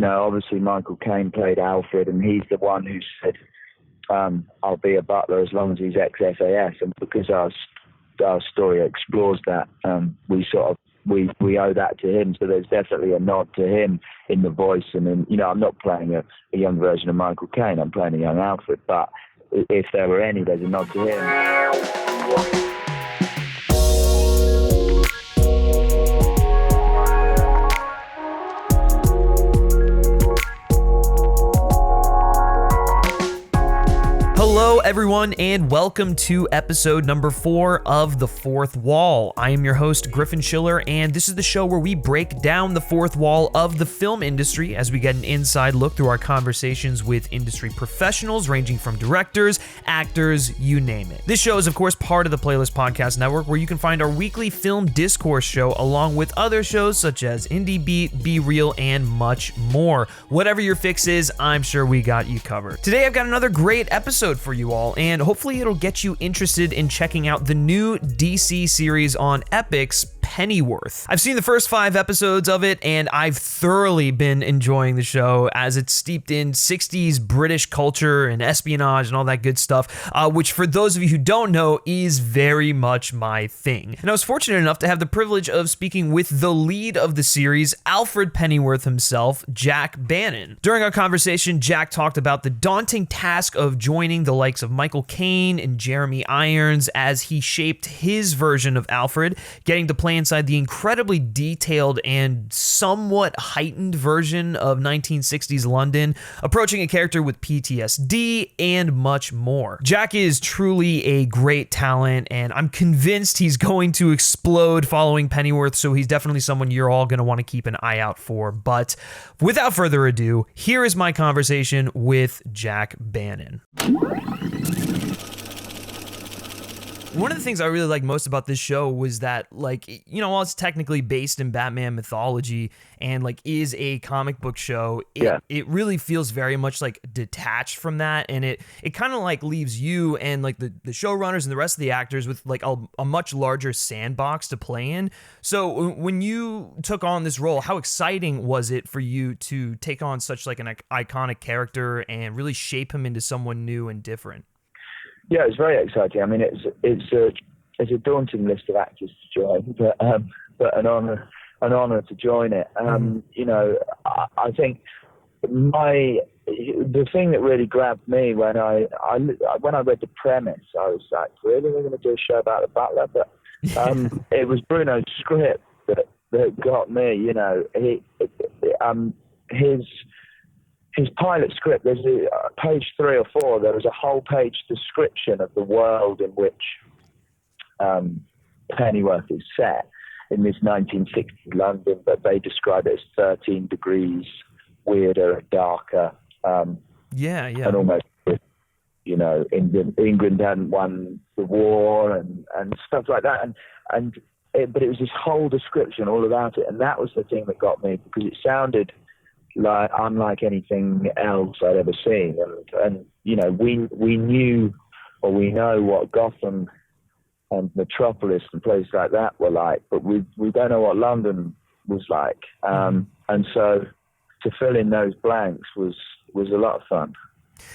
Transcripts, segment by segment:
obviously Michael Caine played Alfred, and he's the one who said, I'll be a butler as long as he's ex-SAS. And because our story explores that, we owe that to him. So there's definitely a nod to him in the voice. And in, I'm not playing a young version of Michael Caine. I'm playing a young Alfred. But if there were any, there's a nod to him. Hello, everyone, and welcome to episode number 4 of The Fourth Wall. I am your host, Griffin Schiller, and this is the show where we break down the fourth wall of the film industry as we get an inside look through our conversations with industry professionals ranging from directors, actors, you name it. This show is, of course, part of the Playlist Podcast Network, where you can find our weekly film discourse show along with other shows such as Indie Beat, Be Real, and much more. Whatever your fix is, I'm sure we got you covered. Today, I've got another great episode for you all, and hopefully it'll get you interested in checking out the new DC series on Epix, Pennyworth. I've seen the first 5 episodes of it, and I've thoroughly been enjoying the show as it's steeped in 60s British culture and espionage and all that good stuff, which for those of you who don't know is very much my thing. And I was fortunate enough to have the privilege of speaking with the lead of the series, Alfred Pennyworth himself, Jack Bannon. During our conversation, Jack talked about the daunting task of joining the likes of Michael Caine and Jeremy Irons as he shaped his version of Alfred, getting to play inside the incredibly detailed and somewhat heightened version of 1960s London, approaching a character with PTSD, and much more. Jack is truly a great talent, and I'm convinced he's going to explode following Pennyworth, so he's definitely someone you're all going to want to keep an eye out for. But without further ado, here is my conversation with Jack Bannon. One of the things I really liked most about this show was that, while it's technically based in Batman mythology and, is a comic book show, it really feels very much, detached from that, and it kind of, leaves you and, the showrunners and the rest of the actors with, a much larger sandbox to play in. So when you took on this role, how exciting was it for you to take on such, an iconic character and really shape him into someone new and different? Yeah, it's very exciting. I mean, it's a daunting list of actors to join, but an honor to join it. I think the thing that really grabbed me when I read the premise, I was like, really, we're going to do a show about the butler? But it was Bruno's script that got me. His pilot script, there's page 3 or 4, there was a whole page description of the world in which Pennyworth is set in this 1960s London, but they describe it as 13 degrees weirder and darker. And almost, England hadn't won the war and stuff like that. But it was this whole description all about it, and that was the thing that got me, because it sounded like unlike anything else I'd ever seen, and we knew, or we know, what Gotham and Metropolis and places like that were like, but we don't know what London was like, and so to fill in those blanks was a lot of fun.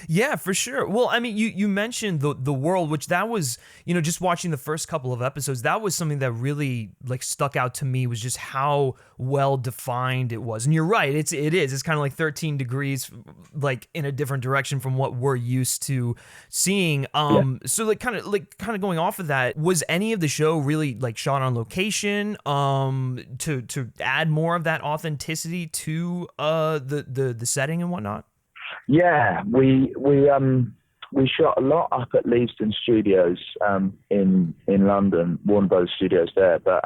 Yeah, for sure. Well, I mean, you mentioned the world, which that was, just watching the first couple of episodes, that was something that really stuck out to me, was just how well defined it was. And you're right, it is. It's kind of 13 degrees, in a different direction from what we're used to seeing. So kind of going off of that, was any of the show really shot on location to add more of that authenticity to the setting and whatnot? Yeah, we shot a lot up at Leavesden Studios in London, Warner Bros. Studios there, but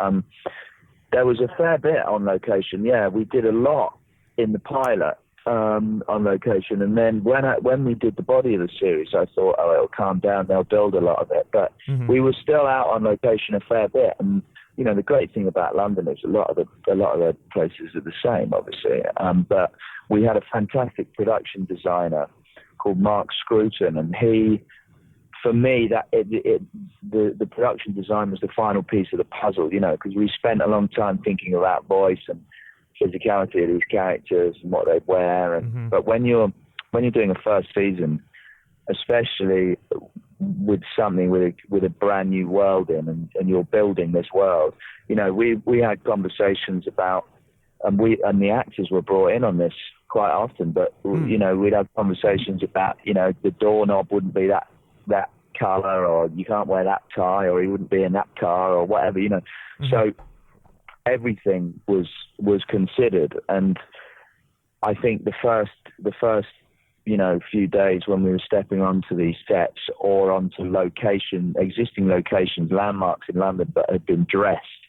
there was a fair bit on location. Yeah, we did a lot in the pilot on location, and then when we did the body of the series, I thought, it'll calm down, they'll build a lot of it, but we were still out on location a fair bit. And the great thing about London is a lot of the places are the same, obviously, but we had a fantastic production designer called Mark Scruton, and he, for me, the production design was the final piece of the puzzle, because we spent a long time thinking about voice and physicality of these characters and what they wear. And but when you're doing a first season, especially with something with a brand new world in, and you're building this world, you know, we had conversations about, and the actors were brought in on this quite often, but you know, we'd have conversations about, you know, the doorknob wouldn't be that color, or you can't wear that tie, or he wouldn't be in that car, or whatever, you know. So everything was considered, and I think the first you know, few days when we were stepping onto these sets or onto existing locations, landmarks in London that had been dressed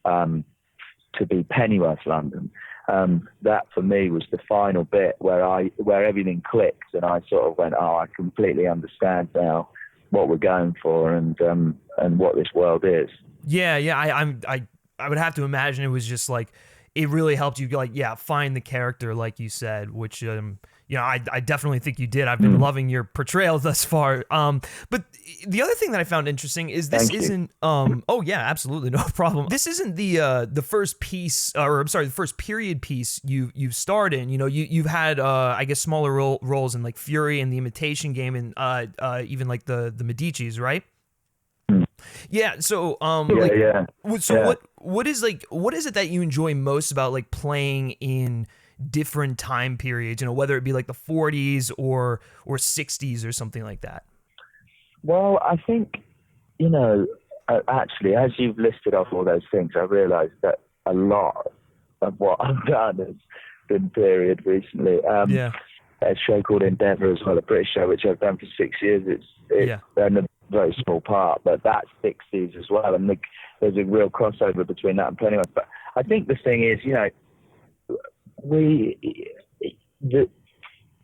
to be Pennyworth London, that for me was the final bit where everything clicked, and I sort of went, oh, I completely understand now what we're going for, and what this world is. Yeah, I would have to imagine it was just like, it really helped you, like, find the character, like you said, which you know, I definitely think you did. I've been loving your portrayal thus far. But the other thing that I found interesting is this isn't. Oh yeah, absolutely, no problem. This isn't the first piece, or I'm sorry, the first period piece you've starred in. You know, you've had I guess smaller roles in like Fury and the Imitation Game, and even like the Medicis, right? Yeah. So what is it that you enjoy most about like playing in different time periods, you know, whether it be like the 40s or 60s or something like that? Well, I think, you know, actually, as you've listed off all those things, I realized that a lot of what I've done has been period recently. A show called Endeavour as well, a British show, which I've done for 6 years. It's a very small part, but that's 60s as well, and there's a real crossover between that and Pennyworth. But I think the thing is, you know,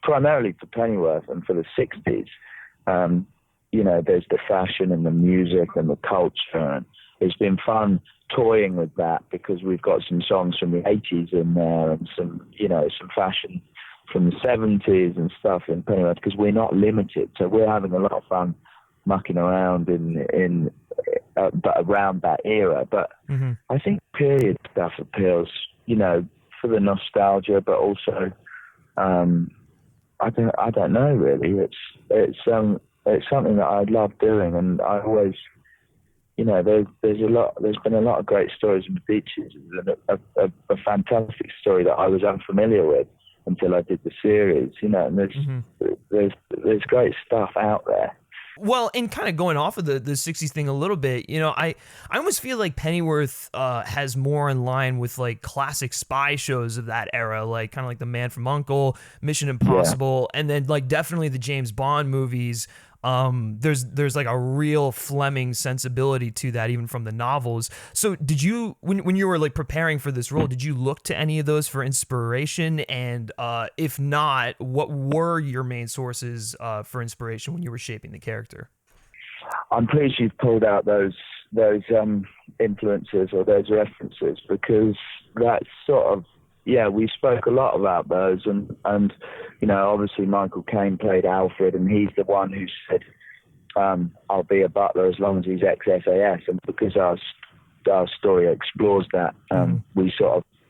primarily for Pennyworth and for the 60s, you know, there's the fashion and the music and the culture, and it's been fun toying with that because we've got some songs from the 80s in there, and some, you know, some fashion from the 70s and stuff in Pennyworth, because we're not limited, so we're having a lot of fun mucking around but around that era. But I think period stuff appeals, you know, for the nostalgia, but also I don't know really. It's something that I love doing, and I always, you know, there's been a lot of great stories in Medici, a fantastic story that I was unfamiliar with until I did the series, you know, and there's great stuff out there. Well, and kind of going off of the 60s thing a little bit, you know, I almost feel like Pennyworth has more in line with like classic spy shows of that era, like kind of like The Man from U.N.C.L.E., Mission Impossible, and then like definitely the James Bond movies. There's like a real Fleming sensibility to that, even from the novels. So did you, when you were like preparing for this role, did you look to any of those for inspiration? And if not, what were your main sources for inspiration when you were shaping the character? I'm pleased you've pulled out those influences or those references, because that's sort of, we spoke a lot about those, and you know, obviously Michael Caine played Alfred, and he's the one who said, I'll be a butler as long as he's ex-SAS, and because our story explores that,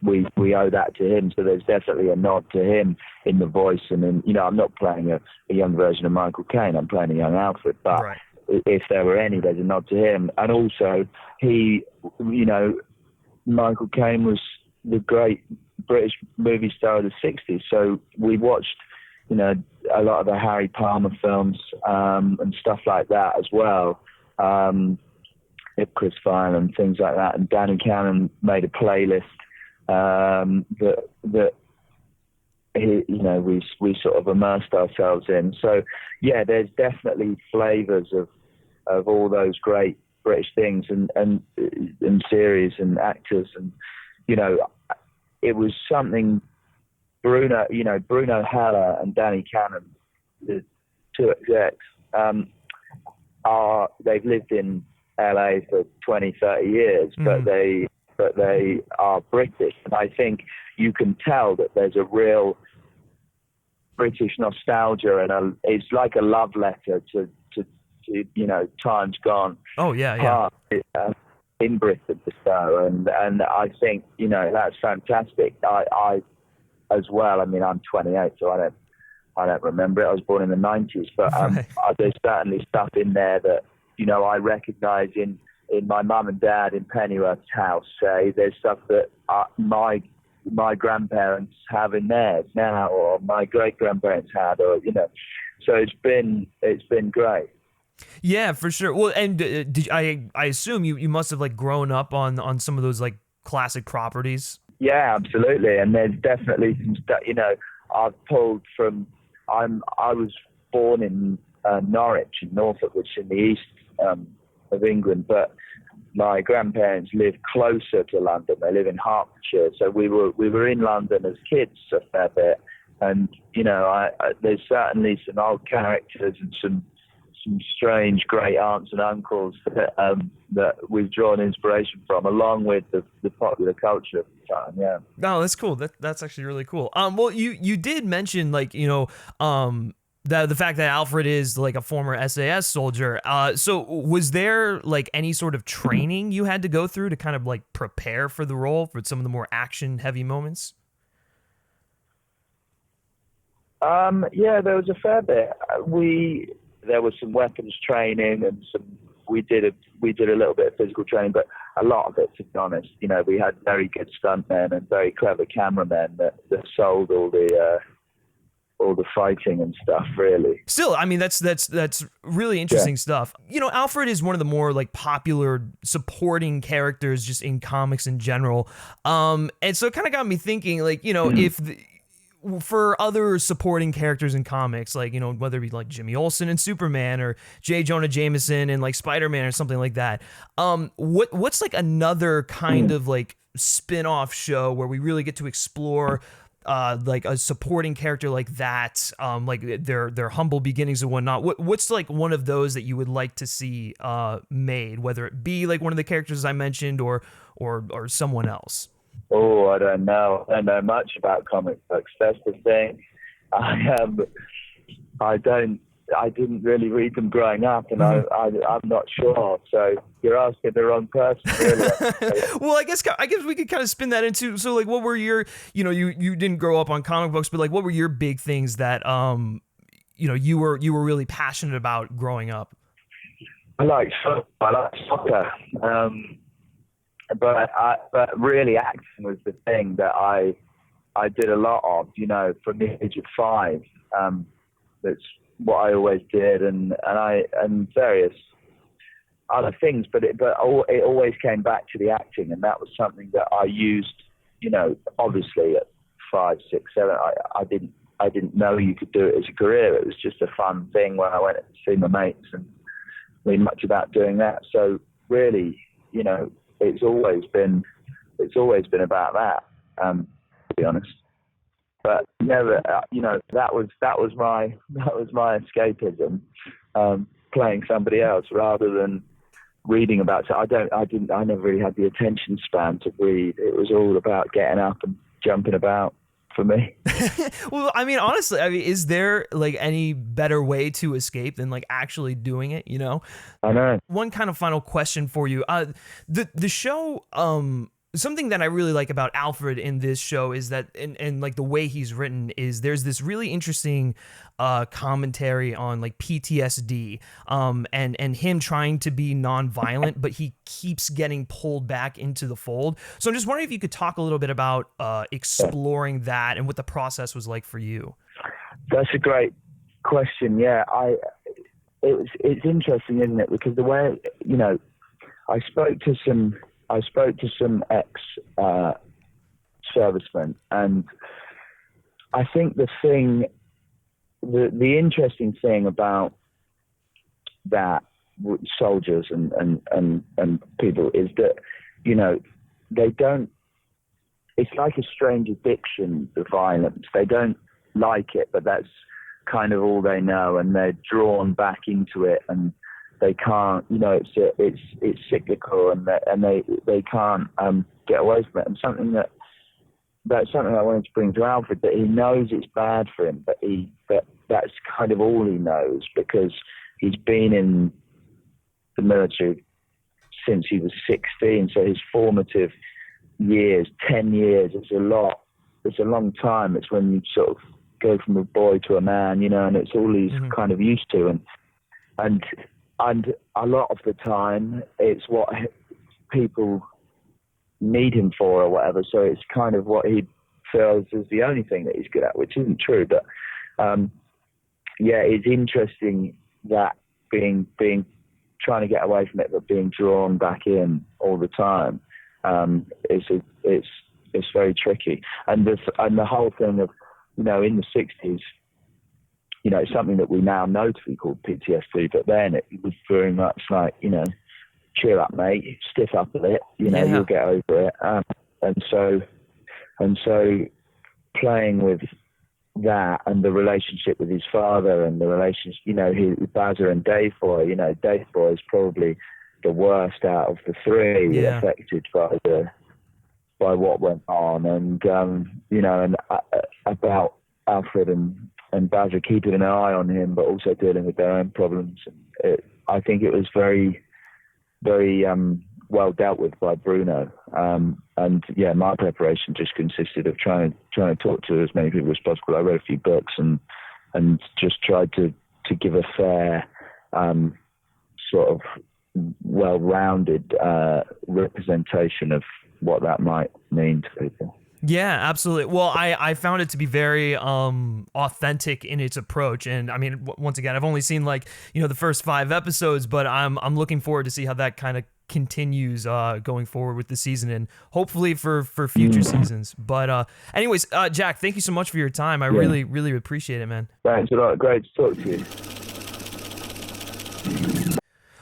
we owe that to him. So there's definitely a nod to him in the voice, and in, you know, I'm not playing a young version of Michael Caine, I'm playing a young Alfred, but right. If there were any, there's a nod to him. And also he, you know, Michael Caine was the great British movie star of the 60s, so we watched, you know, a lot of the Harry Palmer films and stuff like that as well, Chris Fine and things like that, and Danny Cannon made a playlist that he, you know, we sort of immersed ourselves in. So there's definitely flavors of all those great British things and series and actors, and you know, it was something Bruno Heller and Danny Cannon, the two execs, they've lived in LA for 20, 30 years, but they are British. And I think you can tell that there's a real British nostalgia, and it's like a love letter to you know, times gone. Oh yeah. in-breath of the show, and I think, you know, that's fantastic. I as well. I mean, I'm 28, so I don't remember it. I was born in the 90s, but there's certainly stuff in there that, you know, I recognise in my mum and dad in Pennyworth's house. There's stuff that my grandparents have in theirs now, or my great grandparents had, or, you know. So it's been great. Yeah, for sure. Well, and I assume you must have like grown up on some of those like classic properties. Yeah, absolutely. And there's definitely some stuff, you know, I've pulled from. I was born in Norwich in Norfolk, which is in the east of England, but my grandparents live closer to London. They live in Hertfordshire, so we were in London as kids a fair bit. And, you know, there's certainly some old characters and some strange great aunts and uncles that we've drawn inspiration from, along with the popular culture of the time. Yeah. No, that's cool. That's actually really cool. Well, you did mention, like, you know, the fact that Alfred is like a former SAS soldier. So was there like any sort of training you had to go through to kind of like prepare for the role, for some of the more action heavy moments? Yeah, there was a fair bit. There was some weapons training, and we did a little bit of physical training, but a lot of it, to be honest, you know, we had very good stuntmen and very clever cameramen that sold all the fighting and stuff, really. Still, I mean, that's really interesting stuff. You know, Alfred is one of the more like popular supporting characters just in comics in general. And so it kind of got me thinking, like, you know, for other supporting characters in comics, like, you know, whether it be like Jimmy Olsen and Superman, or J. Jonah Jameson and like Spider-Man or something like that, what's like another kind of like spin-off show where we really get to explore like a supporting character like that, like their humble beginnings and whatnot? What's like one of those that you would like to see made, whether it be like one of the characters I mentioned or someone else? Oh, I don't know. I don't know much about comic books. That's the thing. I didn't really read them growing up, and I'm not sure. So you're asking the wrong person, really. Well, I guess we could kind of spin that into, so like, what were your, you know, you didn't grow up on comic books, but like, what were your big things that you know, you were really passionate about growing up? I like soccer. But really, acting was the thing that I did a lot of, you know, from the age of 5. That's what I always did, and various other things. But it always came back to the acting, and that was something that I used, you know, obviously at 5, 6, 7. I didn't know you could do it as a career. It was just a fun thing when I went to see my mates, and read much about doing that. So really, you know, it's always been about that, to be honest. But never, you know, that was my escapism, playing somebody else rather than reading about it. I never really had the attention span to read. It was all about getting up and jumping about for me. Well, I mean, honestly, is there like any better way to escape than like actually doing it, you know? I know. One kind of final question for you. The show, something that I really like about Alfred in this show is that, and like the way he's written, is there's this really interesting commentary on like PTSD, and him trying to be nonviolent, but he keeps getting pulled back into the fold. So I'm just wondering if you could talk a little bit about exploring that and what the process was like for you. That's a great question. Yeah, it's interesting, isn't it? Because the way, you know, I spoke to some ex-servicemen, and I think the interesting thing about that, soldiers and people, is that, you know, they don't, it's like a strange addiction, the violence. They don't like it, but that's kind of all they know, and they're drawn back into it, and they can't, you know, it's cyclical, and they can't get away from it. And that's something I wanted to bring to Alfred, that he knows it's bad for him, but that's kind of all he knows, because he's been in the military since he was 16. So his formative years, 10 years, it's a lot. It's a long time. It's when you sort of go from a boy to a man, you know, and it's all he's kind of used to. And a lot of the time it's what people need him for or whatever. So it's kind of what he feels is the only thing that he's good at, which isn't true. But yeah, it's interesting that being trying to get away from it, but being drawn back in all the time. It's very tricky. And the whole thing of, you know, in the 60s, you know, it's something that we now know to be called PTSD, but then it was very much like, you know, cheer up, mate, stiff up a bit, you know, you'll get over it. And so playing with that and the relationship with his father and the relationship, you know, Bazza and Dave Boy, you know, Dave Boy is probably the worst out of the three affected by what went on. And, you know, and about Alfred and Bazza keeping an eye on him, but also dealing with their own problems. I think it was very, very well dealt with by Bruno. And yeah, my preparation just consisted of trying to talk to as many people as possible. I read a few books and just tried to give a fair sort of well-rounded representation of what that might mean to people. Yeah, absolutely. Well, I found it to be very authentic in its approach, and I mean, once again, I've only seen like, you know, the first 5 episodes, but I'm looking forward to see how that kind of continues going forward with the season, and hopefully for future seasons. But anyways, Jack, thank you so much for your time. I really appreciate it, man. Thanks a lot. Great to talk to you.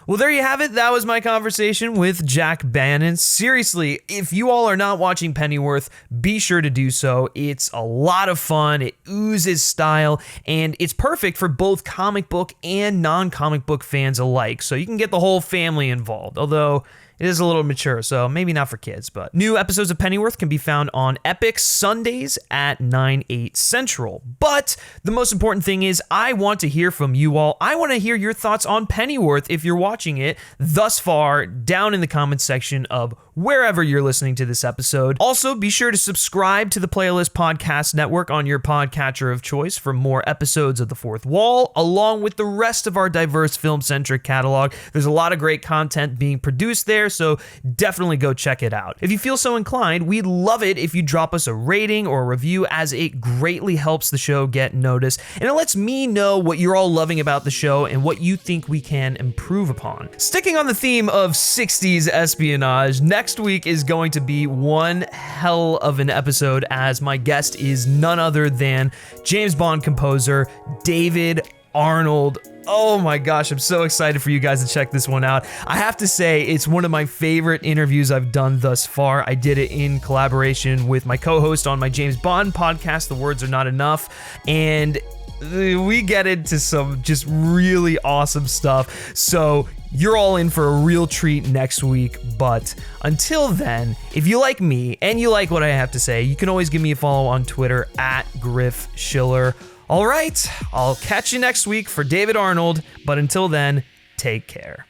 Well, there you have it. That was my conversation with Jack Bannon. Seriously, if you all are not watching Pennyworth, be sure to do so. It's a lot of fun. It oozes style, and it's perfect for both comic book and non-comic book fans alike. So you can get the whole family involved, although it is a little mature, so maybe not for kids. But new episodes of Pennyworth can be found on Epic Sundays at 9/8 Central. But the most important thing is I want to hear from you all. I want to hear your thoughts on Pennyworth if you're watching it thus far down in the comments section of wherever you're listening to this episode. Also, be sure to subscribe to the Playlist Podcast Network on your podcatcher of choice for more episodes of The Fourth Wall, along with the rest of our diverse film-centric catalog. There's a lot of great content being produced there, so definitely go check it out. If you feel so inclined, we'd love it if you drop us a rating or a review, as it greatly helps the show get noticed, and it lets me know what you're all loving about the show and what you think we can improve upon. Sticking on the theme of 60s espionage, next week is going to be one hell of an episode, as my guest is none other than James Bond composer David Arnold. Oh my gosh, I'm so excited for you guys to check this one out. I have to say, it's one of my favorite interviews I've done thus far. I did it in collaboration with my co-host on my James Bond podcast, The Words Are Not Enough, and we get into some just really awesome stuff. So you're all in for a real treat next week. But until then, if you like me and you like what I have to say, you can always give me a follow on Twitter at Griff Schiller. All right, I'll catch you next week for David Arnold. But until then, take care.